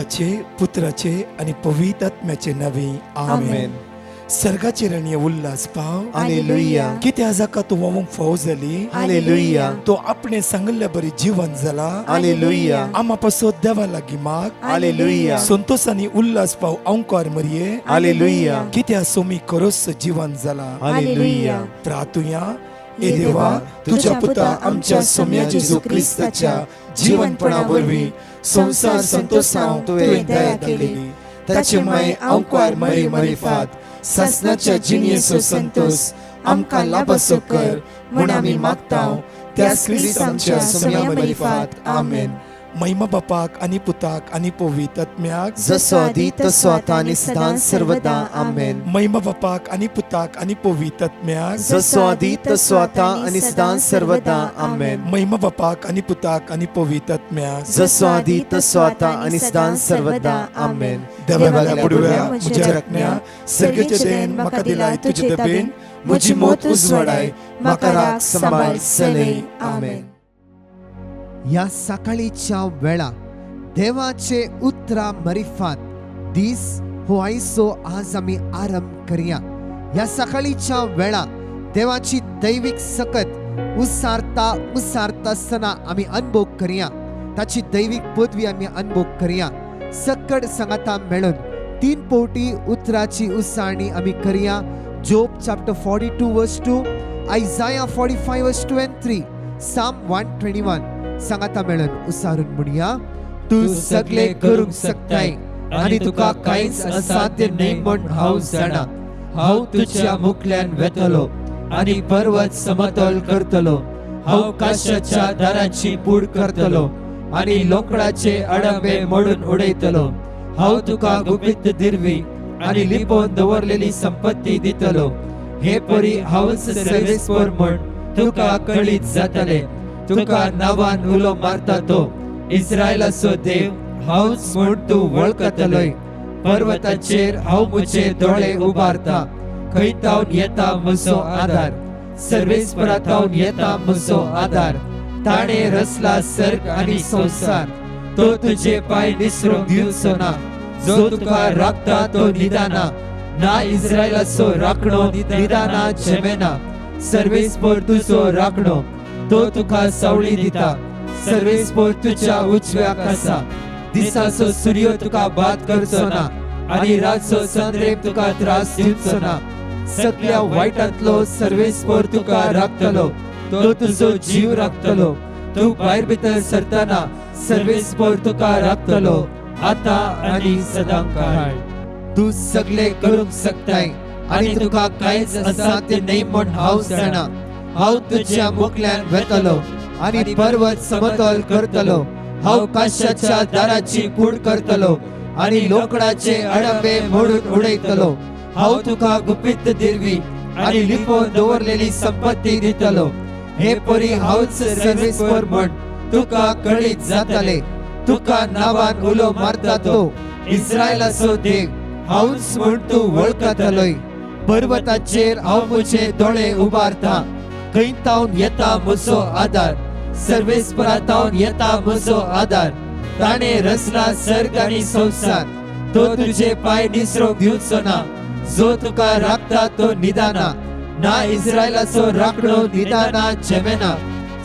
पित्याचे, पुत्राचे आणि पवित्र आत्म्याचे नवे आमेन. सर्गाचे रणीय उल्हास पाव हालेलुया. किती आजाका तू वमूक फौज झाली हालेलुया. तो आपणे सांगल्या बरी जीवन झाला हालेलुया. आम्हापासून देवा लागी माग हालेलुया. संतोष आणि उल्हास पाव अंकार मरिये हालेलुया. किती सोमी करोस जीवन झाला हालेलुया. प्रार्थुया ए देवा तुझ्या पुता आमच्या सोम्या जेजू ख्रिस्ताच्या जीवनपणावरवी संसार संतोषांव तुवें दया केली ताचे माय अंकार मरी मरिफात ससनाच्या जिनियेचो संतोष आमकां लाभसो कर म्हूण आमी मागतांव त्या ख्रिस्त आमच्या सोम्या मरिफात आमेन. महिमा बापाक आणि पुताक आणि पवित्र आत्म्याक जसो आदी तसो आता आणि सदां सर्वदा आमेन. महिमा बापाक आणि पुताक आणि पवित्र आत्म्याक जसो आदी तसो आता आणि सदां सर्वदा आमेन. महिमा बापाक आणि पुताक आणि पवित्र आत्म्याक जसो आदी तसो आता आणि सदां सर्वदा आमेन. देवाला पुडव्या म्हज्या रत्न्या सर्गेचे देन म्हाका दिलाय तुझे दबेन म्हजी मोत उजवाडाय म्हाका राख सांबाळ सलय आमेन. या सकाळीच्या वेळा देवाचे उतरा मरिफात दीस हो आयसो आज आम्ही आरंभ करूया. या सकाळीच्या वेळा देवाची दैविक सकत उसारता असताना आम्ही अनुभव करूया. ताची दैविक पदवी आम्ही अनुभव करूया. सकट संगता मेळून 3 पोटी उतराची उसाळणी आम्ही करूया. जोब चॅप्टर 42 वर्स 2, आयझाया 45 वर्स 2 and 3, साम 121 सांगाता मेळून उसारून म्हणूया. तू सगळे करूंक शकताय आणि तुका कांयच असाध्य नाही म्हण हांव जाणा. हांव तुझ्या मुखल्यान वेतलो आणि पर्वत समतोल करतलो. हांव काशाच्या दाराची पूड करतलो आणि लोकडाचे अडंबे मोडून उडयतलो. हांव तुका गुपित दिरवी आणि लिपोवन दवरलेली संपत्ती दितलो. हे परी हांवच सर्वेस्वर म्हण तुका कळीत जातले. तुका नावान उलो मारता तो इस्रायलाचो देव हांवच म्हूण तूं वळखतलोय. पर्वताचेर हांव म्हजे दोळे उबारता. खंयतावन येता म्हजो आदार. सर्वेस्परांतावन येता म्हजो आदार. ताणें रचला सर्ग आनी संसार. तो तुजे पांय निसरूंक दिवचो ना. जो तुका राखता तो निदाना. ना इस्रायलाचो राखणो निदाना जेमेना. सर्वेस्पर तुजो राखणो तो तुका सावळी दिता. सर्वेस्पर तुझ्या उजव्याक आसा. दिसाचो सूर्य तुका बाद करचो ना आणि रातचो चंद्रेक तुका त्रास दिवचो ना. सगळ्या वायटांतलो सर्वेस्पर तुका राखतलो. तो तुजो जीव राखतलो. तू भायर भितर सरतना सर्वेस्पर तुका राखतलो आता आणि सदां काळ. तू सगळे करूंक शकताय आणि तुका कांयच असाध्य नाही म्हण हांव जाणा. हांव तुझ्या मुखल्यान वेतलो आणि पर्वत समतोल करतलो. हांव काशाच्या दाराची कूड करतलो आणि लोकडाचे अडंबे मोडून उडयतलो. हांव तुका गुपित दिरवी आणि लिपोवन दवरलेली संपत्ती दितलो. हे परी हांवच सर्वेस्वर म्हण तुका कळीत जातले. तुका नावान उलो मारता तो इस्रायलाचो देव हांवच म्हूण तूं वळखतलोय. पर्वताचेर हांव म्हजे दोळे उबारता. खंयतावन येता म्हजो आदार. सर्वेस्परांतावन येता म्हजो आदार. ताणें रचला सर्ग आनी संसार. तो तुजे पांय निसरूंक दिवचो ना. जो तुका राखता तो निदाना. ना इस्रायलाचो राखणो निदाना जेमेना.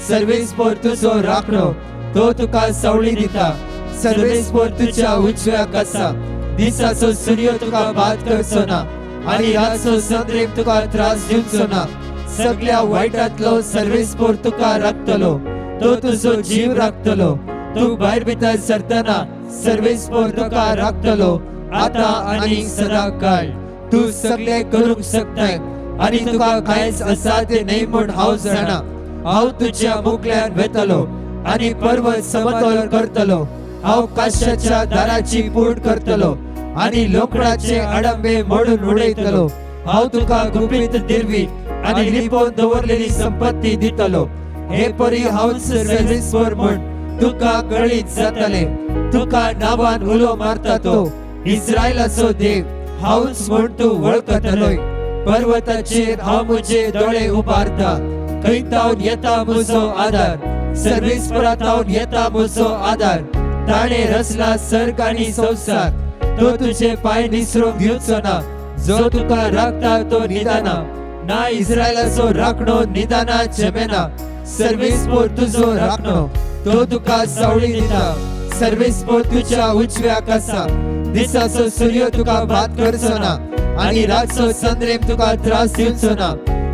सर्वेस्पर तुजो राखणो तो तुका सावळी दिता. सर्वेस्पर तुज्या उजव्याक आसा. दिसाचो सूर्य तुका बाद करचो ना आणि रातचो चंद्रेक तुका त्रास दिवचो ना. सगळ्या वायटांतलो सर्वेस्पर तुका राखतलो. तो तुजो जीव राखतलो. तू भायर भितर सरतना सर्वेस्पर तुका राखतलो आता आणि सदां काळ. तू सगळे करूंक शकताय आणि तुका कांयच असाध्य नाही म्हूण हांव जाणा. हांव तुज्या मुखल्यान वेतलो आणि पर्वत समतोल करतलो. हांव काशाच्या दाराची पूड करतलो आणि लोकडाचे अडंबे मोडून उडयतलो. हांव तुका गुपित दिरवी आणि लिपोवन दवरलेली संपत्ती दितलो. हे परी हांवच सर्वेस्वर म्हण तुका कळीत जातले. तुका नावान उलो मारता तो इस्रायलाचो देव हांवच म्हूण तूं वळखतलोय. पर्वताचेर हांव म्हजे दोळे उबारता. खंयतावन येता म्हजो आदार. सर्वेस्परांतावन येता म्हजो आदार. ताणे रचला सर्ग आणि संसार, तो तुझे पाय निसरूंक दिवचो ना. जो तुका राखता तो निदाना, ना इस्रायलाचो राखणो निदाना जमेना. सर्वेस्पोर तुजो राखणो, तो तुका सावळी दिता. सर्वेस्पोर तुझ्या उजव्या आकासा, दिसाचो सूर्य तुका बात करचो ना, आणि रातचो चंद्रेक तुका त्रास दिवचो ना.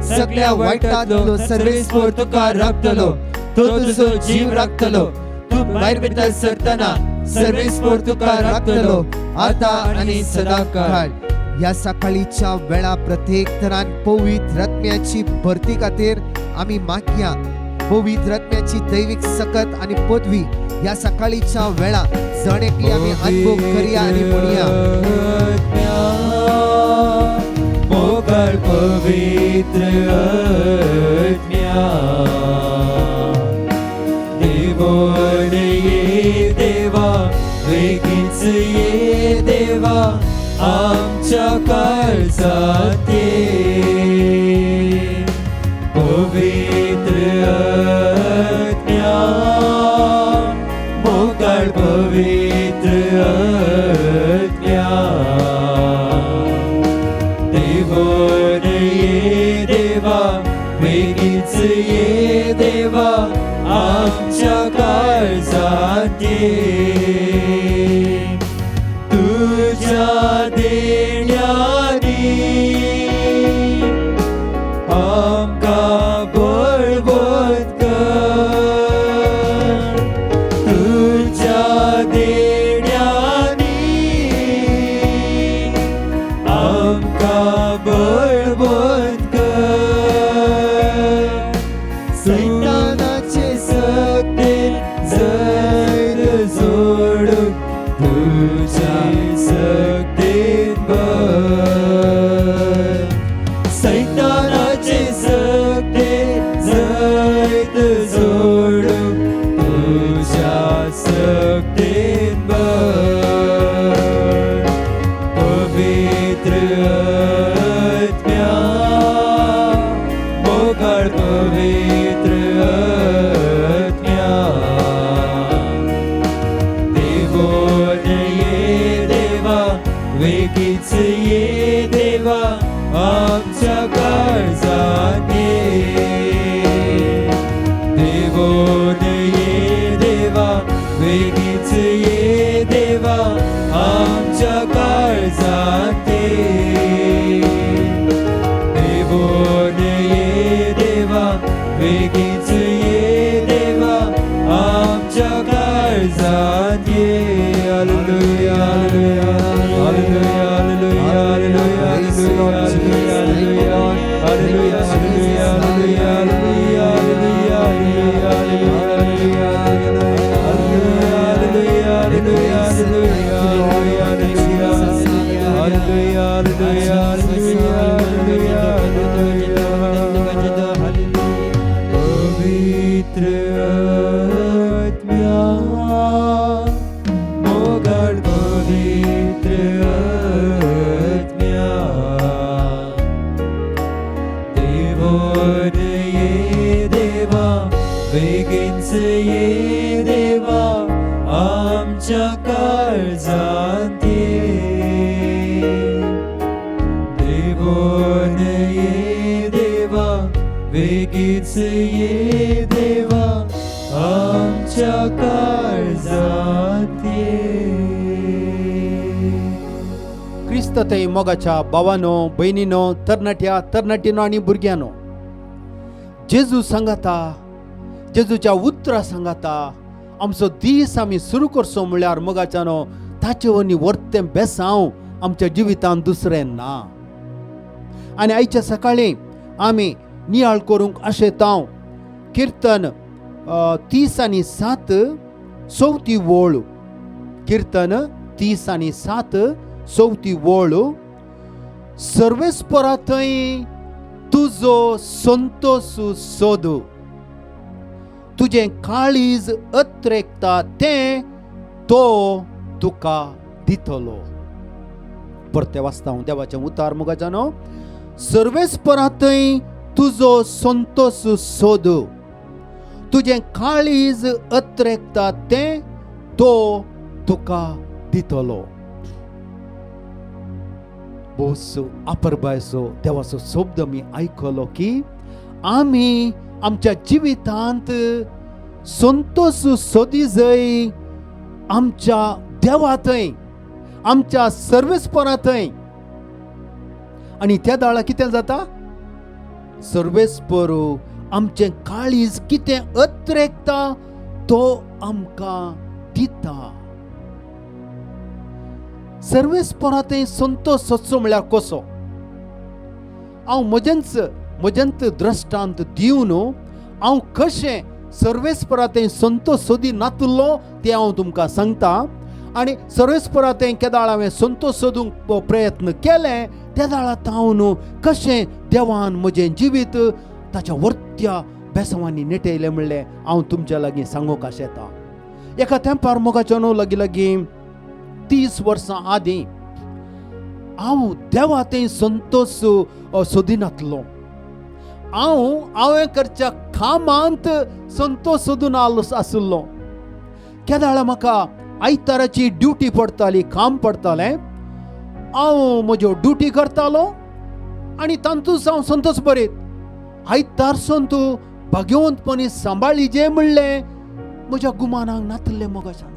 सगळ्या वाईटांतलो सर्वेस्पोर तुका राखतलो, तो तुजो जीव राखतलो. तू भायर भितर सरतना सर्वेस्पोर तुका राखतलो, आता आणि सदाकाळ. या सकाळीच्या वेळा प्रत्येक तरान पवित्र आत्म्याची भरती खातीर आम्ही मागया. पवित्र आत्म्याची दैविक सकत आणि पदवी या सकाळीच्या वेळा जणेकली आम्ही अनुभव करूया आणि म्हणूया. मोकळ पवित्र आत्म्या, देवोन ये देवा, वेगीच ये देवा, आमच्या काळजात ये. पवित्र आत्म्या, मोकळ पवित्र आत्म्या, देवोन ये देवा, वेगीच ये देवा, आमच्या काळजात ये. तुझ्या देण्यानी आमका बळवत कर. तुझ्या देण्यानी आमका बळवत कर. सैतानाचे सत्ते जैर जोडून तुझ्या सक्तीत भर. सैतानाचे सक्ते जैत जोडून तुझ्या सक्तीत भर. पवित्र आत्म्या, मोकळ पवित्र आत्म्या, देवोन ये देवा, वेगीच ये देवा, आमच्या काळजात ये. देवोन ये देवा, वेगीच ये देवा, आमच्या काळजात ये. देवोन ये देवा, वेगीच ये देवा, आमच्या काळजात ये. Hallelujah, hallelujah, hallelujah, hallelujah, hallelujah, hallelujah, hallelujah, hallelujah, hallelujah, hallelujah, hallelujah, hallelujah, hallelujah, hallelujah, पवित्र आत्म्या, मोकळ पवित्र आत्म्या, देवोन ये देवा, वेगीच ये देवा, आमच्या काळजात ये. देवोन ये देवा, वेगीच ये देवा, आमच्या काळजात ये. क्रिस्त ते मोगाच्या भावानो, बहिणीनो, तरणाट्या, तरणाटीनो आणि भुरग्यानो, जेजू सांगाता, जेजूच्या उतरां सांगाता, आमचो दीस आमी सुरू करचो म्हळ्यार मोगाच्यानो ताचे वनी वर्तें बेसांव आमच्या जिवितांत दुसरें ना. आनी आयच्या सकाळी आमी नियाळ करूंक आशेतांव कीर्तन 30 आणि 7 चवथी वोळ. कीर्तन 30 आणि 7 चवथी वोळ. सर्वेस्परा थंय तुजो संतोष सोद, तुजें काळीज अत्रेकता तें तो तुका दितलो. परते वाचता हांव देवाचें उतार मोगाच्यानो. सर्वेस्परा थंय तुजो संतोष सोद, तुजें काळीज अत्रेकता तें तो तुका दितलो. बोसो आपर्बायसो देवाचो शब्द मी ऐकलो की आम्ही आमच्या जिवितांत संतोष सोदी जय आमच्या देवाथंय, आमच्या सर्वेस्परांथंय. आणि त्या दाळा कितें जाता, सर्वेस्पर आमचे काळीज कितें अत्रेकता तो आमकां दिता. सर्वेस्परांथंय संतोष सोदचो म्हळ्यार कसो? हांव म्हजेंच दृश्टांत दिवन हांव कशें सर्वेस्परांथंय संतोष सोदी नातलो तें हांव तुमकां सांगता. आणि सर्वेस्परांथंय केदाळ हांवें संतोष सोदूंक प्रयत्न केले, त्या दाळांत हांव न्हू कशें देवान म्हजें जिवीत ताच्या वर्त्या बेसांवांनी नेटयलें म्हणलें हांव तुमच्या लागीं सांगूंक आशेता. एका तेंपार मोगाच्या न्हू लागीं 30 वर्सां आदीं हांव देवाथंय संतोष सोदिनातलो. हांवें करच्या कामांत संतोष सोदून आसलो. केदाळ म्हाका आयताराची ड्युटी पडटाली, काम पडटालें. हांव म्हज्यो ड्युटी करतालो आनी तांतूच हांव संतोष भरीत. आयतारसून तूं भाग्यवंतपणी सांबाळली जे म्हणलें म्हज्या गुमानाक नातल्लें मोगाच्यान.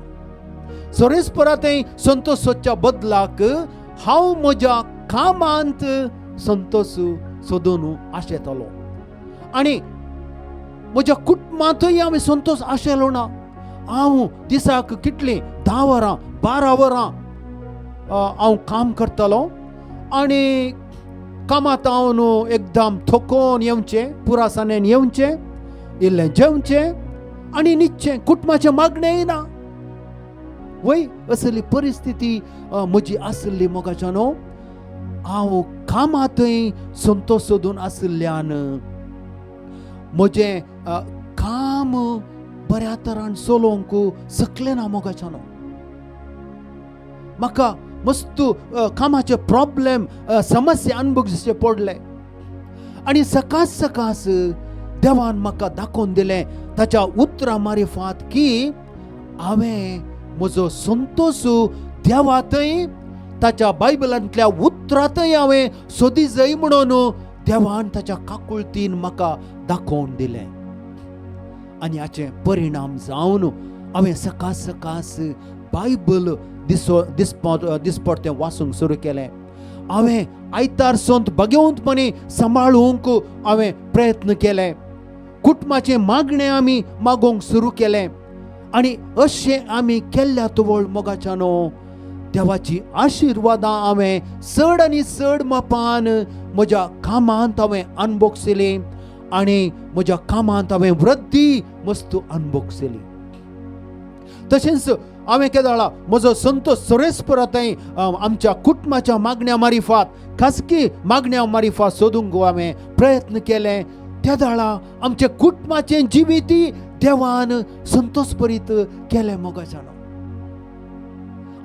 सर्वेस्परांथंय संतोष सोदच्या बदलाक हांव म्हज्या कामांत संतोष सोदून आशेतालो. आनी म्हज्या कुटुंबांतूय हांवें संतोष आशेलो ना. हांव दिसाक कितलीं 10 वरां 12 वरां हांव काम करतालो आनी कामांत हांव न्हू एकदम थकोन येवचें, पुरासानेन येवचें, इल्लें जेवचें आनी न्हिदचें. कुटुंबाचें मागणेंय ना. वय असली परिस्थिती म्हजी आसली मोगाच्यान. हांव कामांतय संतोष सोदून आसल्यान म्हजें काम बऱ्या तरान चलोवंक शकलें ना मोगाच्यान. म्हाका मस्त कामाचे प्रॉब्लेम समस्या अनुभवचे पडले. आनी सकास देवान म्हाका दाखोवन दिलें ताच्या उतरां मारिफात की हांवें म्हजो संतोष देवाथंय ताच्या बायबलांतल्या उतरांतय हांवें सोदी जय म्हणून देवान ताच्या काकुळतीन म्हाका दाखोवन दिलें. आनी हाचे परिणाम जावन हांवें सकास बायबल दिसपट तें वाचूंक सुरू केलें. हांवें आयतार संत भाग्यवंतपणी सांबाळूंक हांवें प्रयत्न केले. कुटुंबाचें मागणें आमी मागोवंक सुरू केलें. आनी अशें आमी केल्ल्या तुवळ मोगाच्यान देवाची आशिर्वादां हांवें चड आनी चड मापान म्हज्या कामांत हांवें अनुभवसली आनी म्हज्या कामांत हांवें वृद्धी मस्त अनुभवसली. तशेंच हांवें केदाळा म्हजो संतोष सर्वेस्परांथंय आमच्या कुटुंबाच्या मागण्या मारिफात, खासगी मागण्या मारिफात सोदूंक हांवें प्रयत्न केले. त्या दाळा आमच्या कुटुंबाचें जिवीती देवान संतोष भरीत केलें मोगाच्यान.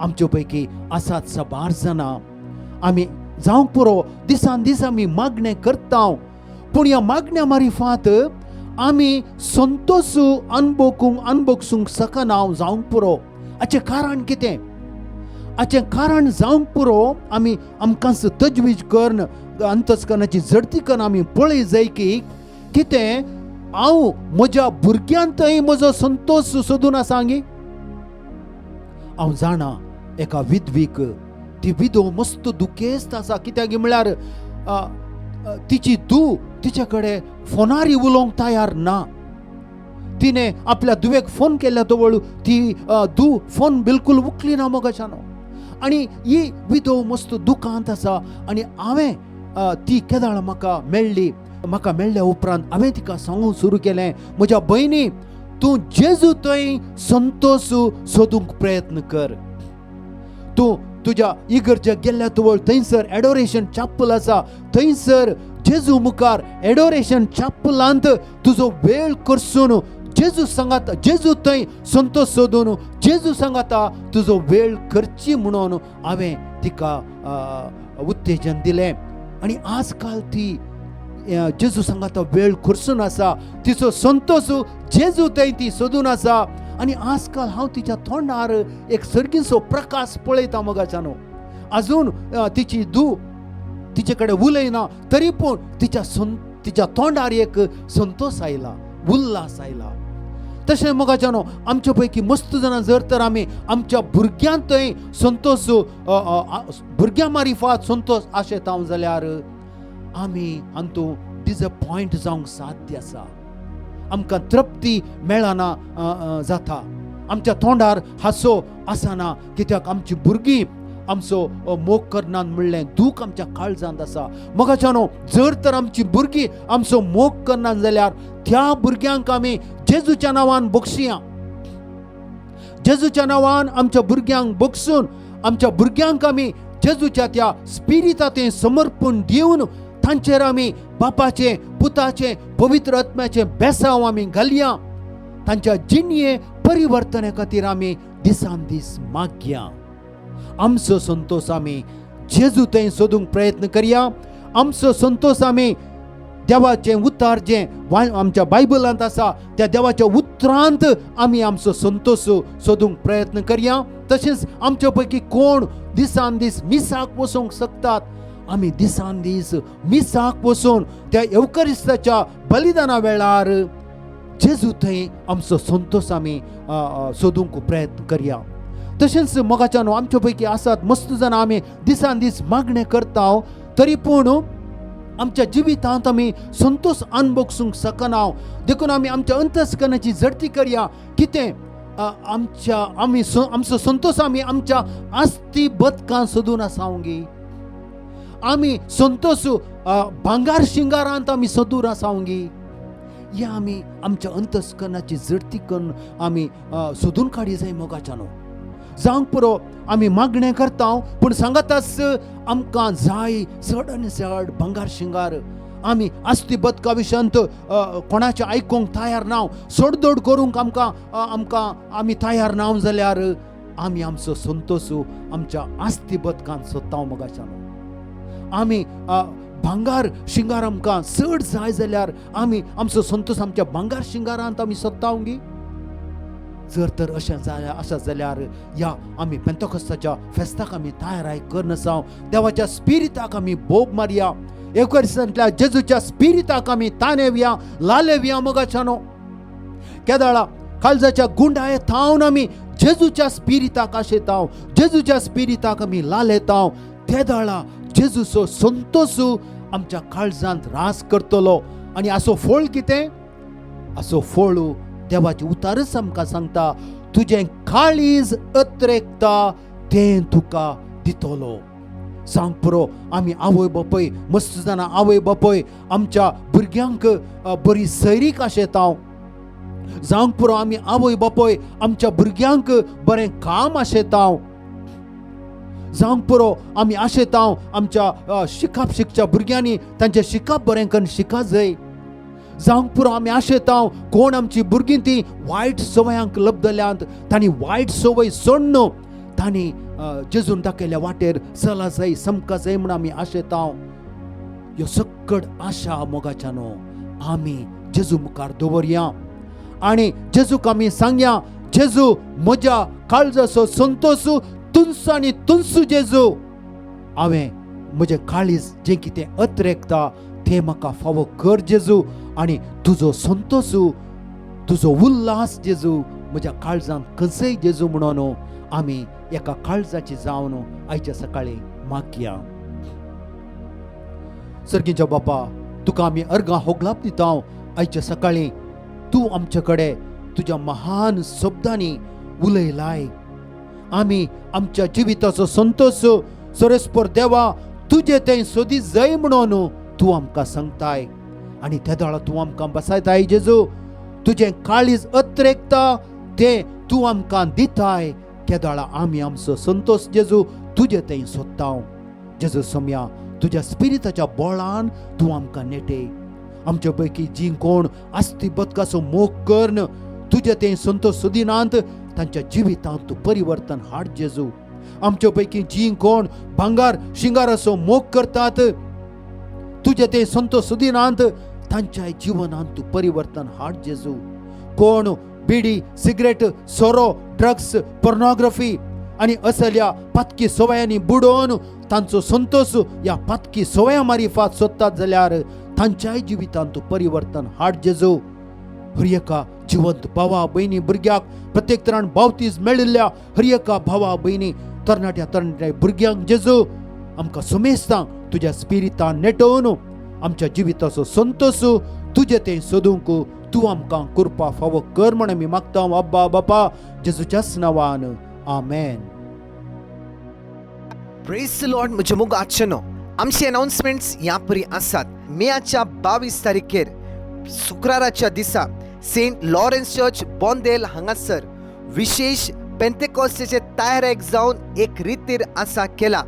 आमचे पैकी आसात 12 जाणां आमी जावंक पुरो दिसान दीस आमी मागणें करता, पूण ह्या मागण्या मारिफात आमी संतोष अनुभवूंक शकना जावंक पुरो. हाचें कारण कितें? हाचें कारण जावंक पुरो आमी आमकांच तजवीज करून अंतस्करणाची झडती करून आमी पळय जाय की कितें हांव म्हज्या भुरग्यांतय म्हजो संतोष सोदून आसा गे. हांव जाणा एका विधवीक, ती विधो मस्त दुखेस्त आसा. कित्याक म्हळ्यार तिची धूव तिचे कडेन फोनार उलोवंक तयार ना. तिने आपल्या धुवेक फोन केल्या तवळ ती धूव फोन बिलकुल उखली ना मोगाच्यान. आनी ही विधो मस्त दुखांत आसा. आनी हांवें ती केदाळ म्हाका मेळ्ळ्या उपरांत हांवें तिका सांगूंक सुरू केलें, म्हज्या भयणी तूं जेजू थंय संतोष सोदूंक प्रयत्न कर. तूं तुज्या इगर्जेक गेल्ल्या तुवळ थंयसर एडोरेशन चॅपल आसा, थंयसर जेजू मुखार एडोरेशन चॅपलांत तुजो वेळ करसून जेजू सांगाता, जेजू थंय संतोष सोदून जेजू सांगाता तुजो वेळ करची म्हणून हांवें तिका उत्तेजन दिलें. आनी आजकाल ती जेजू सांगाता वेळ करसून आसा. तिचो संतोष जेजू थंय ती सोदून आसा. आणि आजकाल हांव तिच्या तोंडार एक सर्गीचो प्रकाश पळयता मोगाच्यानो. अजून तिची धूव तिचे कडेन उलयना, तरी पूण तिच्या तोंडार एक संतोष आयला, उल्हास आयला. तशें मोगाच्यानो आमच्या पैकी मस्त जाणां जर तर आमी आमच्या भुरग्यांक थंय संतोष भुरग्यां मारिफात संतोष आशेताव जाल्यार आमी हातूंत डिसअपॉयंट जावंक साध्य आसा. आमकां तृप्ती मेळना जाता, आमच्या तोंडार हांसो आसना, कित्याक आमची भुरगीं आमचो मोग करनात म्हणलें दूख आमच्या काळजांत आसा. मोगाच्यानो जर तर आमची भुरगीं आमचो मोग करनात जाल्यार त्या भुरग्यांक आमी जेजूच्या नांवान बक्षिया. जेजूच्या नांवान आमच्या भुरग्यांक बक्षून आमच्या भुरग्यांक आमी जेजूच्या त्या स्पिरिताचें समर्पण दिवन तांचेर आमी बापाचे पुताचे पवित्र आत्म्याचे बेसांव आमी घालया. तांच्या जिणये परिवर्तना खातीर आमी दिसान दीस मागया. आमचो संतोष आमी जेजू थंय सोदूंक प्रयत्न करया. आमचो संतोष आमी देवाचें उतर जें आमच्या बायबलांत आसा त्या देवाच्या उतरांत आमी आमचो संतोष सोदूंक प्रयत्न करया. तशेंच आमच्या पैकी कोण दिसान दीस मिसाक वचूंक शकतात, आमी दिसान दीस मिसाक वचून त्या एवकरिस्ताच्या बलिदाना वेळार जेजू थंय आमचो संतोष आमी सोदूंक प्रयत्न करया. तशेंच मोगाच्यानो आमच्या पैकी आसात मस्त जाणां आमी दिसान दीस मागणें करता, तरी पूण आमच्या जिवितांत आमी संतोष अनुभवूंक शकना. देखून आमी आमच्या अंतस्करणाची जडती करया. कितें आमचो संतोष आमी आमच्या आस्ती बदकांत सोदून आसावंगी. आमी संतोष भांगार शिंगारांत आमी सोदून आसावंगी. या आमी आमच्या अंतस्करणाची जडती करून आमी सोदून काडी जाय मोगाच्यानो. जावंक पुरो आमी मागणें करता, पूण सांगाताच आमकां जाय चड आनी चड भांगार शिंगार. आमी आस्ती बदका विशयांत कोणाचें आयकूंक तयार ना, सोडदोड करूंक आमकां आमी तयार ना जाल्यार आमी आमचो संतोष आमच्या आस्ती बदकांत सोदता मोगाच्यानो. आमी भांगार शिंगार आमकां चड जाय जाल्यार आमी आमचो संतोष आमच्या भांगार शिंगारांत आमी सोदतावंगी. जर तर अशें जाल्यार या आमी पेंतकोस्ताच्या फेस्ताक आमी तयाराय करन आसाव. देवाच्या स्पिरिताक आमी बोब मारया. एवकरिस्तांतल्या जेजूच्या स्पिरिताक आमी ताणेवया, लालेवया मोगाच्यानो. केदाळा काळजाच्या गुंडाये थावन आमी जेजूच्या स्पिरिताक आशेताव, जेजूच्या स्पिरिताक आमी लालेताव. केदाळा जेजूचो संतोष आमच्या काळजांत रास करतलो. आनी आसो फळ कितें? आसो फळ देवाचे उतारच आमकां सांगता, तुजें काळीज अत्रेकता तें तुका दितलो. सांग पुरो आमी आवय बापय मस्त जाणां आवय बापय आमच्या भुरग्यांक बरी सैरीक आशेताव. जावंक पुरो आमी आवय बापय आमच्या भुरग्यांक बरें काम आशेताव. जावंक पुरो आमी आशेताव आमच्या शिकच्या भुरग्यांनी तांचें शिकप बरें करून शिका जाय. जावंक पुरो आमी आशेताव कोण आमची भुरगीं ती वायट सवयांक लबदल्यांत तांणी वायट सवय सोडन तांणी जेजून दाखयल्या वाटेर चला जाय, समका जाय म्हूण आमी आशेताव. ह्यो सकट आशा मोगाच्यानो आमी जेजू मुखार दवरया आनी जेजूक आमी सांगया, जेजू म्हज्या काळजाचो संतोष तुंस आनी तुंस जेजू. हांवें म्हजें काळीज जें कितें अत्रेकता तें म्हाका फावो कर जेजू. आनी तुजो संतोष तुजो उल्हास जेजू म्हज्या काळजांत कसय जेजू म्हणून आमी एका काळजाची जावन आयच्या सकाळी मागया. सर्गीच्या बापा तुका आमी अर्गां होगलाप दिता. आयच्या सकाळी तूं आमचे कडेन तुज्या महान शब्दांनी उलयलाय. आमी आमच्या जिविताचो संतोष सरस्पर देवा तुजे तें सोदी जाय म्हणून तूं आमकां सांगताय. आनी त्या दाळा तूं आमकां बसयताय जेजू. तुजें काळीज अत्रेकता तें तूं आमकां दिताय. त्या दाळा आमी आमचो संतोष जेजू तुजे थंय सोदता. जेजू सोम्या तुज्या स्पिरिताच्या बळान तूं आमकां नेटे. आमच्या पैकी जीं कोण आस्ती बदकाचो मोग करन तुजे थंय संतोष सोदिनांत तांच्या जिवितांत तूं परिवर्तन हाड जेजू. आमच्या पैकी जीं कोण भांगार शिंगाराचो मोग करतात तुजे ते संतोष सोदिनांत तांच्या जिवनांत तूं परिवर्तन हाड जेजू. कोण बिडी, सिगरेट, सोरो, ड्रग्स, पोर्नोग्राफी आणि असल्या पातकी सवयांनी बुडोवन तांचो संतोष या पातकी सवया मारिफात सोदतात जाल्यार तांच्याय जिवितांत तूं परिवर्तन हाड जेजू. हर एका जिवंत भावा भयणी भुरग्याक प्रत्येक तरान बावतीज मेळिल्ल्या हर एका भावा भयणी तरणाट्या भुरग्यांक जेजू आमकां समेस्तांक तुज्या स्पिरितान नेटोवन आमच्या जिविताचो संतोष तुजे तें सोदूंक तूं आमकां करपा फावो कर म्हण आमी मागता अब्बा बापा जेजूच्याच नांवान. आमेन. Praise the lord. म्हजे मोग आजचेनो आमचे अनाउन्समेंट्स ह्या परी आसात. मेच्या 22 तारखेर शुक्राराच्या दिसा सेंट लॉरेन्स चर्च बोंदेल हांगासर विशेष पेंतेकॉस्टेचे तयारेक जावन एक रितीर आसा केला.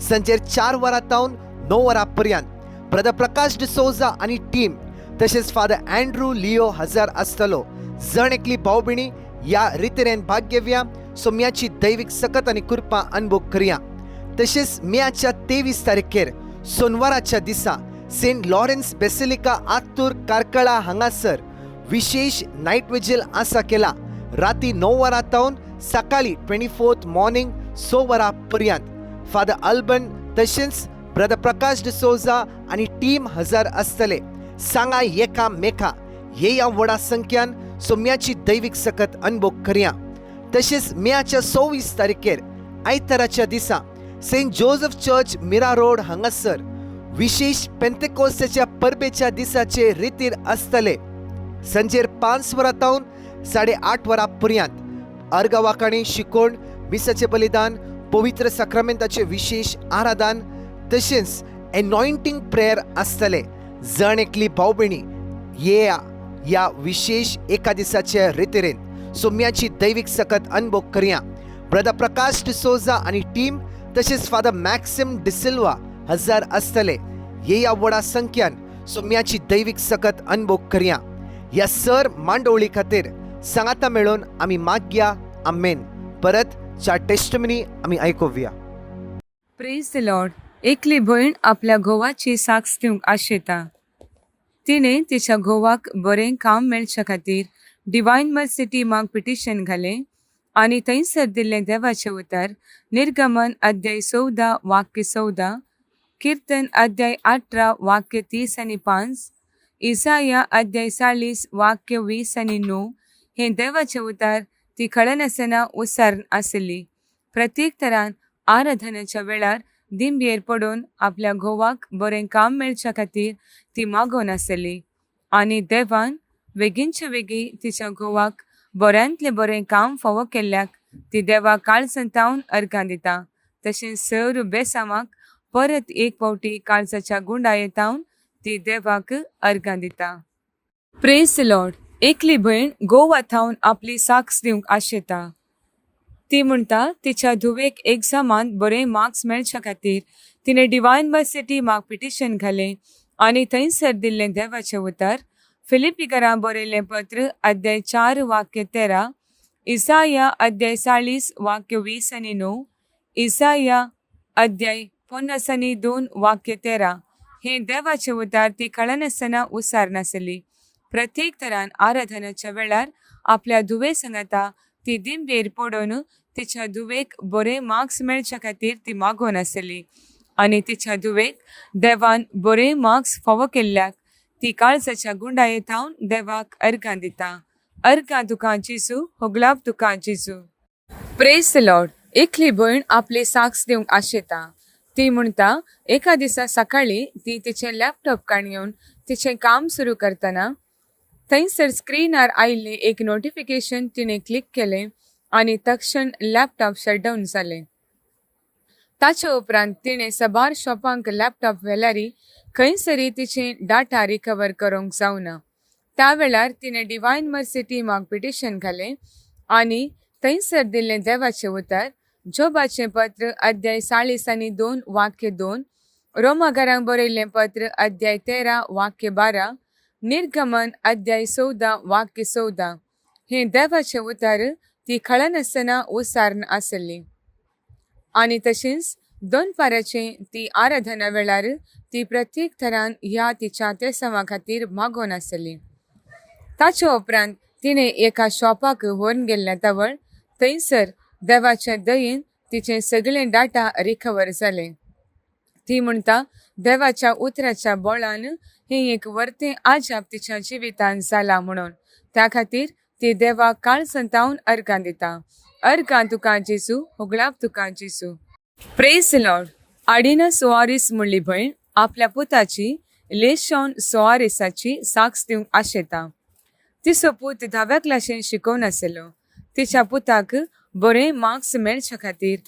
सांजेर 4 वरां तावन 9 वरां पर्यंत ब्रदर प्रकाश डिसोजा आनी टीम तशेंच फादर अँड्रू लिओ हजर आसतलो. जण एकली भाव भयणी ह्या रितीरेन भाग घेवया. सोम्याची दैवीक सकत आनी कृपा अनुभव करया. तशेंच मेच्या 23 तारखेर सोनवाराच्या दिसा सेंट लॉरेन्स बेसिलिका आत्तूर कारकळा हांगासर विशेष नाईट विजील आसा केला. राती 9 वरां तावन सकाळी 24th मॉर्निंग 6 वरां पर्यंत फादर अल्बन तशेंच ब्रदर प्रकाश डिसोजा आनी टीम हजर आसतले. सांगा एका मेका हे या व्हडा संख्यान सोम्याची दैवीक सकत अनुभव करया. तशेंच मेच्या 26 तारखेर आयताराच्या दिसा सेंट जोसेफ चर्च मिरा रोड हांगासर विशेष पेंतेकोस्तेच्या परबेच्या दिसाचे रितीर आसतले. सांजेर 5 वरां तावन 8:30 वरां पर्यंत अर्गवाकाणी शिकोण, मिसाचे बलिदान, पवित्र साक्रामेंताचे विशेष आराधन तशेंच एनॉयंटिंग प्रेयर आसतले. जण एकली भाव भयणी या विशेष एका दिसाच्या रितीरेन सोम्याची दैवीक सकत अनुभव करया. ब्रदर प्रकाश डिसोजा आनी टीम तशेंच फादर मॅक्सिम डिसिल्वा हजर आसतले. या व्हडा संख्यान सोम्याची दैवीक सकत अनुभव करया. ह्या सर मांडोवळी खातीर सांगाता मेळोवन आमी मागया. आमेन. परत च्या टेस्टमनी आमी आयकुया. Praise the Lord. एकली भयण आपल्या घोवाची साक्ष दिवंक आशेता. तिणें तिच्या घोवाक बरें काम मेळच्या खातीर डिवायन मर्सी टिमाक पिटिशन घालें आनी थंयसर दिल्लें देवाचें उतर निर्गमन अध्याय 14 वाक्य 14, कीर्तन अध्याय 18 वाक्य 30 आनी 5, इसाया अध्याय 40 वाक्य 20 आनी 9 हें देवाचें उतर ती खळनासतना उसारण आसली. प्रत्येक तरान आराधनाच्या वेळार दिंबयेर पडून आपल्या घोवाक बरें काम मेळच्या खातीर ती मागोवन आसली आनी देवान बेगीनचे बेगी तिच्या घोवाक बऱ्यांतलें बरें काम फावो केल्ल्याक ती देवाक काळजांतावन अर्गां दिता. तशेंच सर बेसामाक परत एक फावटी काळजाच्या गुंडायेतावन ती देवाक अर्गां दिता. Praise the Lord. एकली भयण गोवा थावन आपली साक्ष दिवंक आशेता. ती म्हणटा तिच्या धुवेक एग्जामांत बरें मार्क्स मेळच्या खातीर तिणें डिवायन मर्सी टिमाक पिटिशन घालें आनी थंयसर दिल्लें देवाचें उतर फिलिपिकरां बरयल्लें पत्र अध्याय 4 वाक्य 13, इसाया अध्याय 40 वाक्य 20 आनी 9, इसाया अध्याय 50 आनी 2 वाक्य 13 हें देवाचें उतर ती कळनासतना उसार नासली. प्रत्येक तरान आराधनाच्या वेळार आपल्या धुवे सांगता ती दिंबेर पडून तिच्या धुवेक बरें मार्क्स मेळच्या खातीर ती मागोवन आसली आनी तिच्या धुवेक देवान बरें मार्क्स फावो केल्ल्याक ती काळजाच्या गुंडायेतावन देवाक अर्गां दिता. अर्गां तुका जेजू, होगलाब तुका जेजू. Praise the Lord. एकली भयण आपली साक्ष दिवंक आशेता. ती म्हणटा एका दिसा सकाळी ती तिचें लॅपटॉप काडून तिचें काम सुरू करतना थंयसर स्क्रीनार आयिल्लें एक नोटिफिकेशन तिणें क्लिक केलें आनी तक्षण लॅपटॉप शटडावन जालें. ताचे उपरांत तिणें सबार शॉपांक लॅपटॉप व्हेल्यारी खंयसरी तिचें डाटा रिकवर करूंक जावना. त्या वेळार तिणें डिवायन मर्सी टिमाक पिटिशन घालें आनी थंयसर दिल्लें देवाचें उतर जोबाचें पत्र अध्याय 40 आनी 2 वाक्य 2, रोमाघरांक बरयल्लें पत्र अध्याय 13 वाक्य 12, निर्गमन अध्याय 14 वाक्य 14 हें देवाचें उतर ती खळनासतना उसारण आसली. आनी तशेंच दोनपाराचें ती आराधना वेळार ती प्रत्येक तरान ह्या तिच्या तेसावा खातीर मागोवन आसली. ताचे उपरांत तिने एका शॉपाक व्हरून गेल्ल्या तवळ थंयसर देवाच्या दयेन तिचे सगळे डाटा रिकवर जाले. ती म्हणटा देवाच्या उतराच्या बळान हे एक वर्तें आजाप तिच्या जिवितान जाला म्हणून. त्या खातीर ती देवा काळ संतावन अर्गां दिता. अर्गां तुका जेजू, होगळाप तुका जेजू. Praise the lord. आडिना सोआरीस म्हणली भयण आपल्या पुताची लेशॉन सोआरेसाची साक्ष दिवंक आशेता. तिचो पूत 10व्या क्लासीन शिकोवन आसलो. तिच्या पुताक बरे मार्क्स मेळच्या खातीर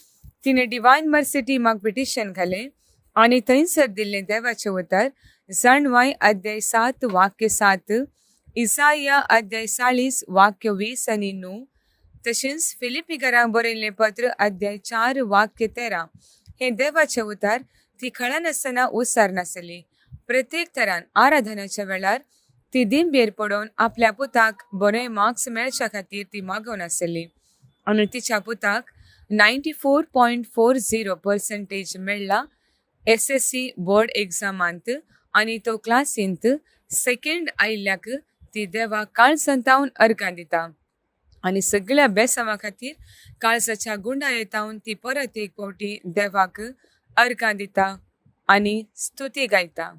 तिने डिवायन मर्सिटी माग पिटिशन घाले आनी थंयसर दिल्लें देवाचें उतर जणवाय अध्याय 7 वाक्य 7, इसाया अध्याय 40 वाक्य 20 आनी 9, तशेंच फिलिपिकरांक बरयल्लें पत्र अध्याय 4 वाक्य 13 हे देवाचें उतर ती कळनासतना उसार नासली. प्रत्येक तरान आराधनाच्या वेळार ती दिमबेर पडोवन आपल्या पुताक बरे मार्क्स मेळच्या खातीर ती मागोवन आसली आनी तिच्या पुताक 94.40% मेळ्ळा SSC बोर्ड एग्जामांत आनी तो क्लासींत सेकंड आयिल्ल्याक ती देवा काळ संतावन अर्गां दिता आनी सगळ्या बेसावा खातीर काळजाच्या गुंडायेतावन ती परत एक फावटी देवाक अर्गां दिता आनी स्तुती गायता.